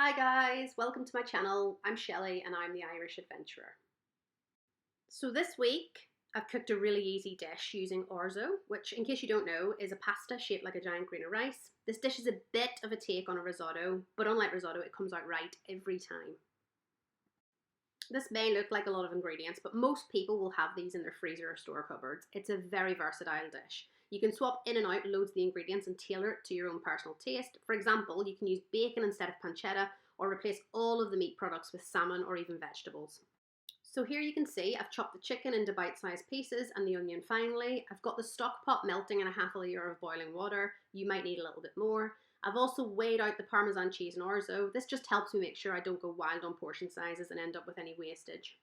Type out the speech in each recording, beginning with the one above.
Hi guys, welcome to my channel. I'm Shelley and I'm the Irish Adventurer. So this week I've cooked a really easy dish using orzo, which in case you don't know is a pasta shaped like a giant grain of rice. This dish is a bit of a take on a risotto, but unlike risotto it comes out right every time. This may look like a lot of ingredients, but most people will have these in their freezer or store cupboards. It's a very versatile dish. You can swap in and out loads of the ingredients and tailor it to your own personal taste. For example, you can use bacon instead of pancetta or replace all of the meat products with salmon or even vegetables. So here you can see I've chopped the chicken into bite-sized pieces and the onion finely. I've got the stock pot melting in a half a litre of boiling water. You might need a little bit more. I've also weighed out the Parmesan cheese and orzo. This just helps me make sure I don't go wild on portion sizes and end up with any wastage.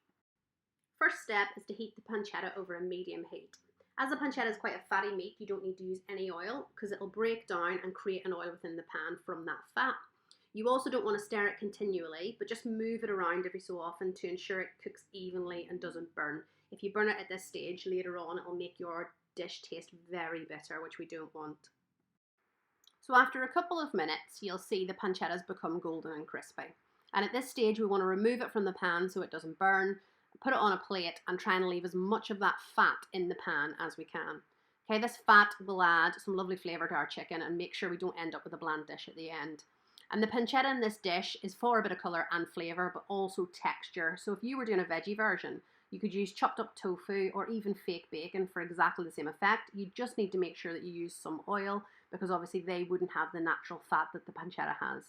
First step is to heat the pancetta over a medium heat. As the pancetta is quite a fatty meat, you don't need to use any oil because it'll break down and create an oil within the pan from that fat. You also don't want to stir it continually, but just move it around every so often to ensure it cooks evenly and doesn't burn. If you burn it at this stage, later on it'll make your dish taste very bitter, which we don't want. So after a couple of minutes, you'll see the pancetta's become golden and crispy. And at this stage, we want to remove it from the pan so it doesn't burn, put it on a plate and try and leave as much of that fat in the pan as we can. Okay, this fat will add some lovely flavour to our chicken and make sure we don't end up with a bland dish at the end. And the pancetta in this dish is for a bit of colour and flavour, but also texture. So if you were doing a veggie version, you could use chopped up tofu or even fake bacon for exactly the same effect. You just need to make sure that you use some oil because obviously they wouldn't have the natural fat that the pancetta has.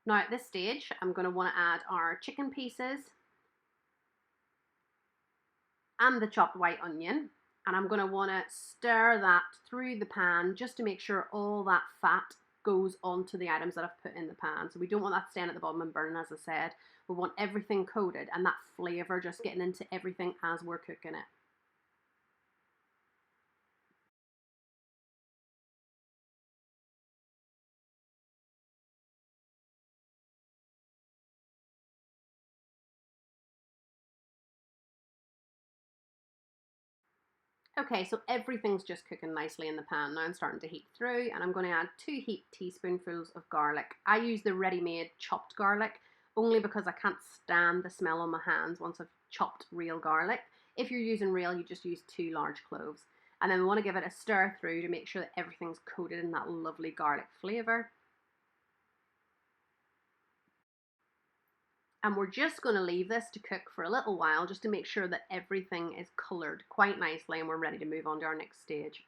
Now at this stage, I'm going to want to add our chicken pieces and the chopped white onion. And I'm going to want to stir that through the pan just to make sure all that fat goes onto the items that I've put in the pan. So we don't want that staying at the bottom and burning, as I said. We want everything coated and that flavour just getting into everything as we're cooking it. Okay, so everything's just cooking nicely in the pan. Now I'm starting to heat through and I'm going to add 2 heaped teaspoonfuls of garlic. I use the ready-made chopped garlic only because I can't stand the smell on my hands once I've chopped real garlic. If you're using real, you just use 2 large cloves. And then we want to give it a stir through to make sure that everything's coated in that lovely garlic flavour. And we're just going to leave this to cook for a little while just to make sure that everything is coloured quite nicely and we're ready to move on to our next stage.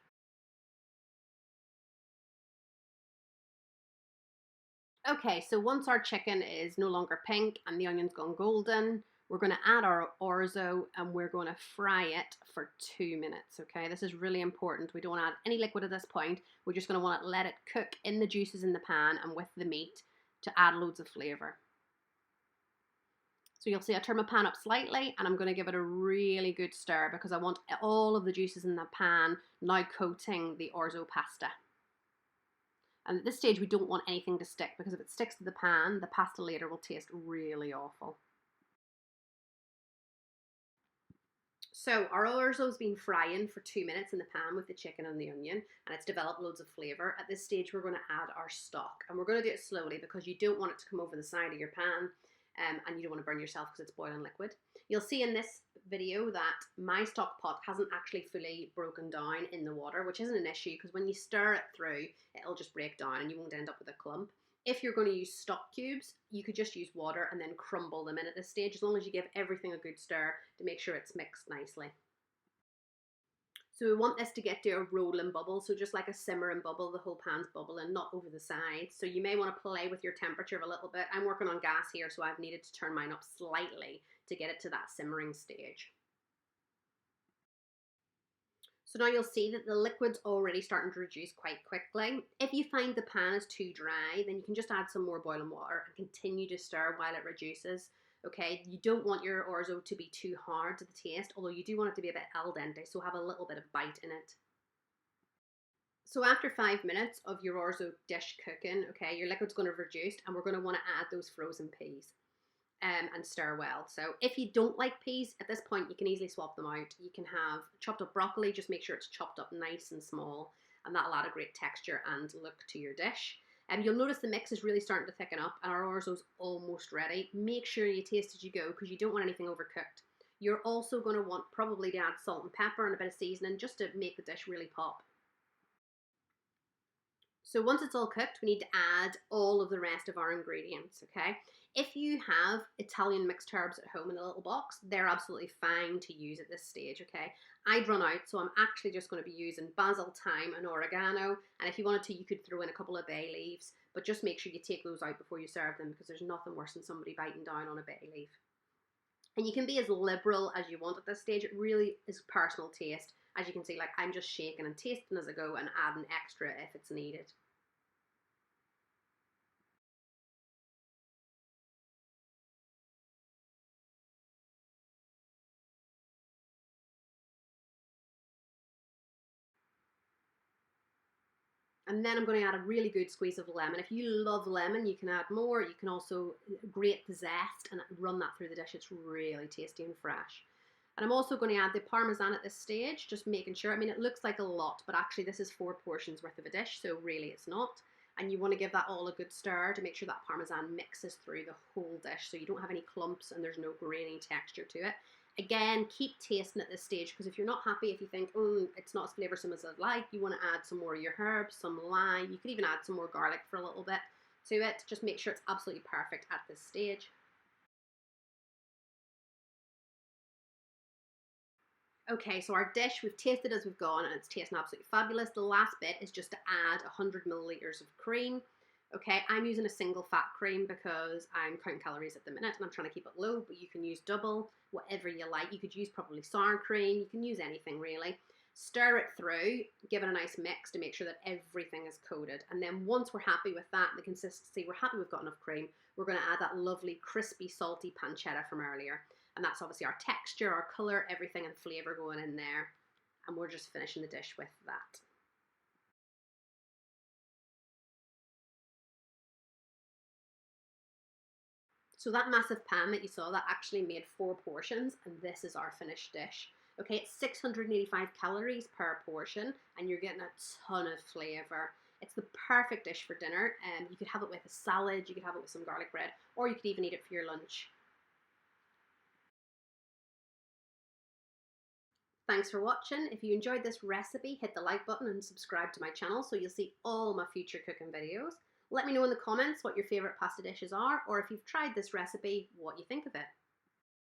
Okay, so once our chicken is no longer pink and the onion's gone golden, we're going to add our orzo and we're going to fry it for 2 minutes, okay? This is really important. We don't want to add any liquid at this point. We're just going to want to let it cook in the juices in the pan and with the meat to add loads of flavour. So you'll see I turn my pan up slightly and I'm going to give it a really good stir because I want all of the juices in the pan now coating the orzo pasta. And at this stage we don't want anything to stick because if it sticks to the pan, the pasta later will taste really awful. So our orzo's been frying for 2 minutes in the pan with the chicken and the onion and it's developed loads of flavour. At this stage we're going to add our stock and we're going to do it slowly because you don't want it to come over the side of your pan. And you don't want to burn yourself because it's boiling liquid. You'll see in this video that my stock pot hasn't actually fully broken down in the water, which isn't an issue because when you stir it through, it'll just break down and you won't end up with a clump. If you're going to use stock cubes, you could just use water and then crumble them in at this stage, as long as you give everything a good stir to make sure it's mixed nicely. So we want this to get to a rolling bubble, so just like a simmering bubble, the whole pan's bubbling, not over the sides. So you may want to play with your temperature a little bit. I'm working on gas here, so I've needed to turn mine up slightly to get it to that simmering stage. So now you'll see that the liquid's already starting to reduce quite quickly. If you find the pan is too dry, then you can just add some more boiling water and continue to stir while it reduces. Okay, you don't want your orzo to be too hard to the taste, although you do want it to be a bit al dente, so have a little bit of bite in it. So after 5 minutes of your orzo dish cooking, okay, your liquid's going to reduce and we're going to want to add those frozen peas and stir well. So if you don't like peas, at this point you can easily swap them out. You can have chopped up broccoli, just make sure it's chopped up nice and small. and that'll add a great texture and look to your dish. You'll notice the mix is really starting to thicken up and our orzo's almost ready. Make sure you taste as you go because you don't want anything overcooked. You're also going to want probably to add salt and pepper and a bit of seasoning just to make the dish really pop. So once it's all cooked, we need to add all of the rest of our ingredients, okay? If you have Italian mixed herbs at home in a little box, they're absolutely fine to use at this stage, okay? I'd run out, so I'm actually just going to be using basil, thyme, and oregano. And if you wanted to, you could throw in a couple of bay leaves, but just make sure you take those out before you serve them because there's nothing worse than somebody biting down on a bay leaf. And you can be as liberal as you want at this stage. It really is personal taste. As you can see, like I'm just shaking and tasting as I go and adding extra if it's needed. And then I'm going to add a really good squeeze of lemon. If you love lemon, you can add more. You can also grate the zest and run that through the dish. It's really tasty and fresh. And I'm also going to add the Parmesan at this stage, just making sure. I mean, it looks like a lot, but actually this is 4 portions worth of a dish, so really it's not. And you want to give that all a good stir to make sure that Parmesan mixes through the whole dish so you don't have any clumps and there's no grainy texture to it. Again, keep tasting at this stage because if you're not happy, if you think, it's not as flavoursome as I'd like, you want to add some more of your herbs, some lime. You could even add some more garlic for a little bit to it. Just make sure it's absolutely perfect at this stage. Okay, so our dish, we've tasted as we've gone and it's tasting absolutely fabulous. The last bit is just to add 100 milliliters of cream. Okay, I'm using a single fat cream because I'm counting calories at the minute and I'm trying to keep it low, but you can use double, whatever you like. You could use probably sour cream, you can use anything really. Stir it through, give it a nice mix to make sure that everything is coated. And then once we're happy with that, the consistency, we're happy we've got enough cream, we're gonna add that lovely crispy, salty pancetta from earlier. And that's obviously our texture, our colour, everything and flavour going in there. And we're just finishing the dish with that. So that massive pan that you saw, that actually made 4 portions, and this is our finished dish. Okay, it's 685 calories per portion, and you're getting a ton of flavour. It's the perfect dish for dinner, and you could have it with a salad, you could have it with some garlic bread, or you could even eat it for your lunch. Thanks for watching. If you enjoyed this recipe, hit the like button and subscribe to my channel so you'll see all my future cooking videos. Let me know in the comments what your favourite pasta dishes are, or if you've tried this recipe, what you think of it.